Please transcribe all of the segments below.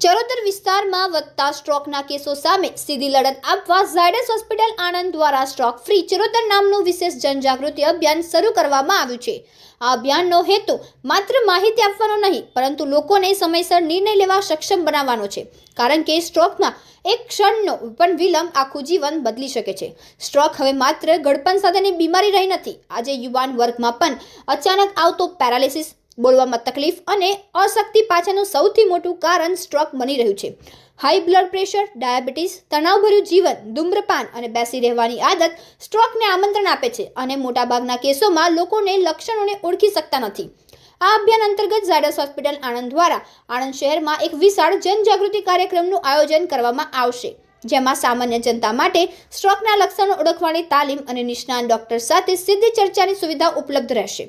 ચરોતર વિસ્તારમાં વધતા સ્ટ્રોકના કેસો સામે સીધી લડત આપવા ઝાયડસ હોસ્પિટલ આણંદ દ્વારા સ્ટ્રોક ફ્રી ચરોતર નામનું વિશેષ જનજાગૃતિ અભિયાન શરૂ કરવામાં આવ્યું છે। આ અભિયાનનો હેતુ માત્ર માહિતી આપવાનો નહીં, પરંતુ લોકોને સમયસર નિર્ણય લેવા સક્ષમ બનાવવાનો છે, કારણ કે સ્ટ્રોકમાં એક ક્ષણનો પણ વિલંબ આખું જીવન બદલી શકે છે। સ્ટ્રોક હવે માત્ર ગળપણ સાથેની બીમારી રહી નથી। આજે યુવાન વર્ગમાં પણ અચાનક આવતો પેરાલિસિસ, બોલવામાં તકલીફ અને અશક્તિ પાછળનું સૌથી મોટું કારણ સ્ટ્રોક બની રહ્યું છે। હાઈ બ્લડ પ્રેશર, ડાયાબિટીસ, તણાવભર્યું જીવન, ધૂમ્રપાન અને બેસી રહેવાની આદત સ્ટ્રોકને આમંત્રણ આપે છે અને મોટાભાગના કેસોમાં લોકોને લક્ષણોને ઓળખી શકતા નથી। આ અભિયાન અંતર્ગત ઝાયડસ હોસ્પિટલ આણંદ દ્વારા આણંદ શહેરમાં એક વિશાળ જનજાગૃતિ કાર્યક્રમનું આયોજન કરવામાં આવશે, જેમાં સામાન્ય જનતા માટે સ્ટ્રોકના લક્ષણો ઓળખવાની તાલીમ અને નિષ્ણાત ડોક્ટર સાથે સીધી ચર્ચાની સુવિધા ઉપલબ્ધ રહેશે।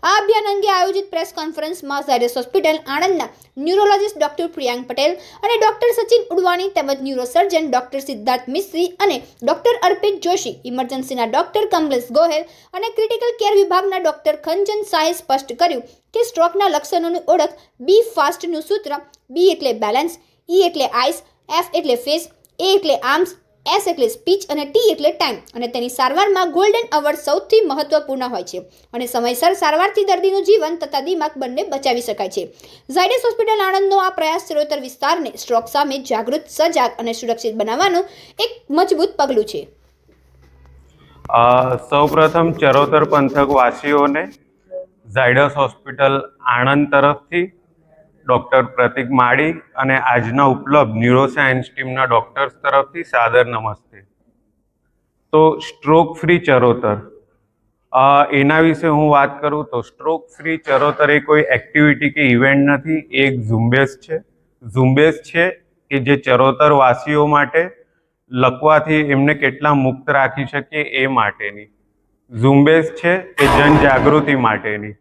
આ અભિયાન અંગે આયોજિત પ્રેસ કોન્ફરન્સમાં ઝાયડસ હોસ્પિટલ આણંદના ન્યુરોલોજીસ્ટ ડોક્ટર પ્રિયાંક પટેલ અને ડોક્ટર સચિન ઉડવાણી તેમજ ન્યુરોસર્જન ડોક્ટર સિદ્ધાર્થ મિસ્ત્રી અને ડોક્ટર અર્પિત જોશી, ઇમરજન્સીના ડોક્ટર કમલેશ ગોહેલ અને ક્રિટિકલ કેર વિભાગના ડોક્ટર ખંજન શાહે સ્પષ્ટ કર્યું કે સ્ટ્રોકના લક્ષણોની ઓળખ બી ફાસ્ટનું સૂત્ર, બી એટલે બેલેન્સ, ઈ એટલે આઈસ, એફ એટલે ફેસ, એ એટલે આર્મ્સ, એસ એટલે સ્પીચ અને ટી એટલે ટાઈમ અને તેની સારવારમાં ગોલ્ડન અવર સૌથી મહત્વપૂર્ણ હોય છે અને સમયસર સારવારથી દર્દીનું જીવન તથા દિમાગ બંને બચાવી શકાય છે। ઝાયડસ હોસ્પિટલ આણંદનો આ પ્રયાસ ચરોતર વિસ્તારને સ્ટ્રોક સામે જાગૃત, સજાગ અને સુરક્ષિત બનાવવાનું એક મજબૂત પગલું છે। સૌપ્રથમ ચરોતર પંથક વાસીઓને ઝાયડસ હોસ્પિટલ આણંદ તરફથી ડૉક્ટર પ્રતિક માળી અને આજના ઉપલબ્ધ ન્યુરોસાયન્સ ટીમના ડૉક્ટર્સ તરફથી સાદર નમસ્તે। તો સ્ટ્રોક ફ્રી ચરોતર, એના વિશે હું વાત કરું તો સ્ટ્રોક ફ્રી ચરોતર એ કોઈ એક્ટિવિટી કે ઇવેન્ટ નથી, એ એક ઝુંબેશ છે કે જે ચરોતર વાસીઓ માટે લકવાથી એમને કેટલા મુક્ત રાખી શકીએ એ માટેની ઝુંબેશ છે, એ જનજાગૃતિ માટેની।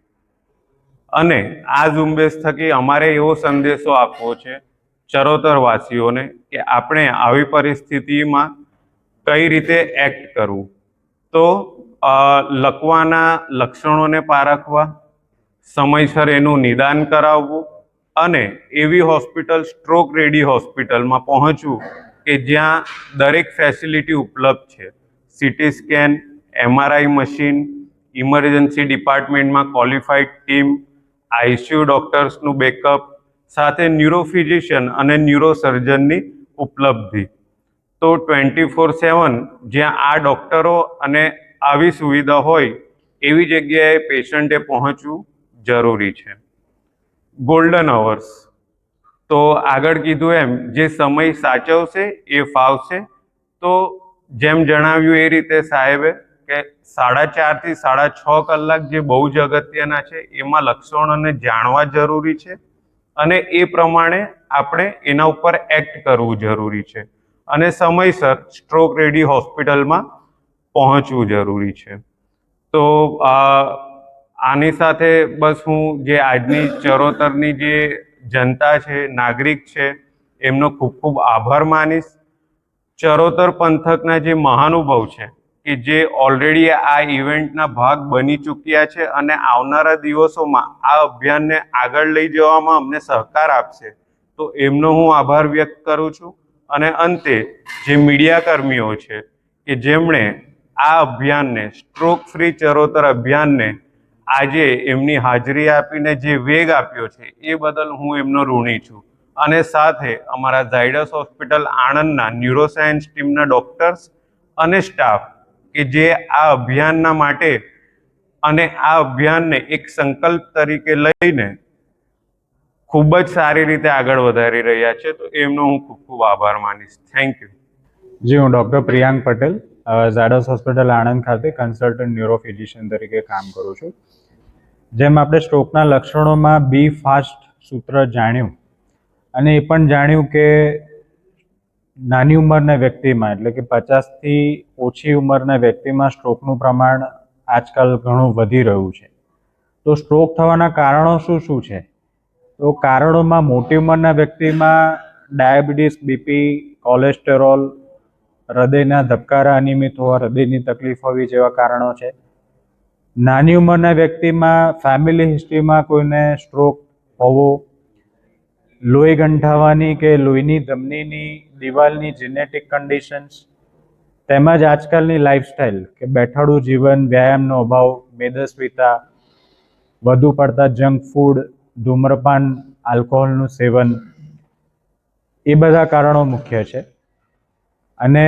અને આ ઝુંબેશ થકી અમારે એવો સંદેશો આપવો છે ચરોતરવાસીઓને કે આપણે આવી પરિસ્થિતિમાં કઈ રીતે એક્ટ કરવું। તો લકવાના લક્ષણોને પારખવા, સમયસર એનું નિદાન કરાવવું અને એવી હોસ્પિટલ, સ્ટ્રોક રેડી હોસ્પિટલમાં પહોંચવું કે જ્યાં દરેક ફેસિલિટી ઉપલબ્ધ છે। CT scan, MRI machine, emergency ડિપાર્ટમેન્ટમાં ક્વોલિફાઈડ ટીમ, આઈસીયુ ડૉક્ટર્સનું બેકઅપ સાથે ન્યુરોફિઝિશિયન અને ન્યુરોસર્જનની ઉપલબ્ધિ। તો 24/7 જ્યાં આ ડૉક્ટરો અને આવી સુવિધા હોય એવી જગ્યાએ પેશન્ટે પહોંચવું જરૂરી છે। ગોલ્ડન અવર્સ, તો આગળ કીધું એમ જે સમય સાચવશે એ ફાવશે। તો જેમ જણાવ્યું એ રીતે સાહેબે કે 4.5 થી 6.5 કલાક જે બહુ જ અગત્યના છે, એમાં લક્ષણોને જાણવા જરૂરી છે અને એ પ્રમાણે આપણે એના ઉપર એક્ટ કરવું જરૂરી છે અને સમયસર સ્ટ્રોક રેડી હોસ્પિટલમાં પહોંચવું જરૂરી છે। તો આની સાથે બસ હું જે આજની ચરોતરની જે જનતા છે, નાગરિક છે, એમનો ખૂબ ખૂબ આભાર માનીશ। ચરોતર પંથકના જે મહાનુભાવ છે કે જે ઓલરેડી આ ઇવેન્ટના ભાગ બની ચૂક્યા છે અને આવનારા દિવસોમાં આ અભિયાનને આગળ લઈ જવામાં અમને સહકાર આપશે, તો એમનો હું આભાર વ્યક્ત કરું છું। અને અંતે જે મીડિયાકર્મીઓ છે કે જેમણે આ અભિયાનને, સ્ટ્રોક ફ્રી ચરોતર અભિયાનને આજે એમની હાજરી આપીને જે વેગ આપ્યો છે એ બદલ હું એમનો ઋણી છું। અને સાથે અમારા ઝાયડસ હોસ્પિટલ આણંદના ન્યુરોસાયન્સ ટીમના ડૉક્ટર્સ અને સ્ટાફ કે જે આ અભિયાનના માટે અને આ અભિયાનને એક સંકલ્પ તરીકે લઈને ખૂબ જ સારી રીતે આગળ વધારી રહ્યા છે, તો એમનો હું ખૂબ ખૂબ આભાર માનીશ। Thank you. જી, હું ડૉક્ટર પ્રિયાંક પટેલ, ઝાયડસ હોસ્પિટલ આણંદ ખાતે કન્સલ્ટન્ટ ન્યુરોફિઝિશિયન તરીકે કામ કરું છું। જેમ આપણે સ્ટ્રોકના લક્ષણોમાં બી ફાસ્ટ સૂત્ર જાણ્યું અને એ પણ જાણ્યું કે નાની ઉંમરના વ્યક્તિમાં, એટલે કે 50થી ઓછી ઉંમરના વ્યક્તિમાં સ્ટ્રોકનું પ્રમાણ આજકાલ ઘણું વધી રહ્યું છે। તો સ્ટ્રોક થવાના કારણો શું શું છે? તો કારણોમાં મોટી ઉંમરના વ્યક્તિમાં ડાયાબિટીસ, બીપી, કોલેસ્ટેરોલ, હૃદયના ધબકારા અનિયમિત હોવા, હૃદયની તકલીફ હોવી જેવા કારણો છે। નાની ઉંમરના વ્યક્તિમાં ફેમિલી હિસ્ટ્રીમાં કોઈને સ્ટ્રોક હોવો, લોહી ગંઠાવાની કે લોહીની ધમનીની દિવાલની જેનેટિક કન્ડિશન્સ, તેમજ આજકાલની લાઈફસ્ટાઈલ કે બેઠાડું જીવન, વ્યાયામનો અભાવ, મેદસ્વીતા, વધુ પડતા જંક ફૂડ, ધૂમ્રપાન, આલ્કોહોલનું સેવન, એ બધા કારણો મુખ્ય છે. અને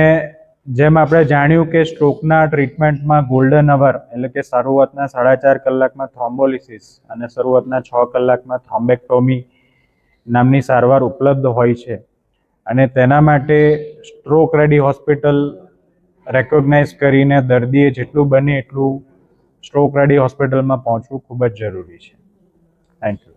જેમ આપણે જાણ્યું કે સ્ટ્રોકના ટ્રીટમેન્ટમાં ગોલ્ડન અવર એટલે કે શરૂઆતના 4.5 કલાકમાં થ્રોમ્બોલિસિસ અને શરૂઆતના 6 કલાકમાં થ્રોમ્બેક્ટોમી નામની સારવાર ઉપલબ્ધ હોય છે. અને તેના માટે સ્ટ્રોક રેડી હોસ્પિટલ રેકોગ્નાઇઝ કરીને દર્દીએ જેટલું બને એટલું સ્ટ્રોક રેડી હોસ્પિટલમાં પહોંચવું ખૂબ જ જરૂરી છે. Thank you.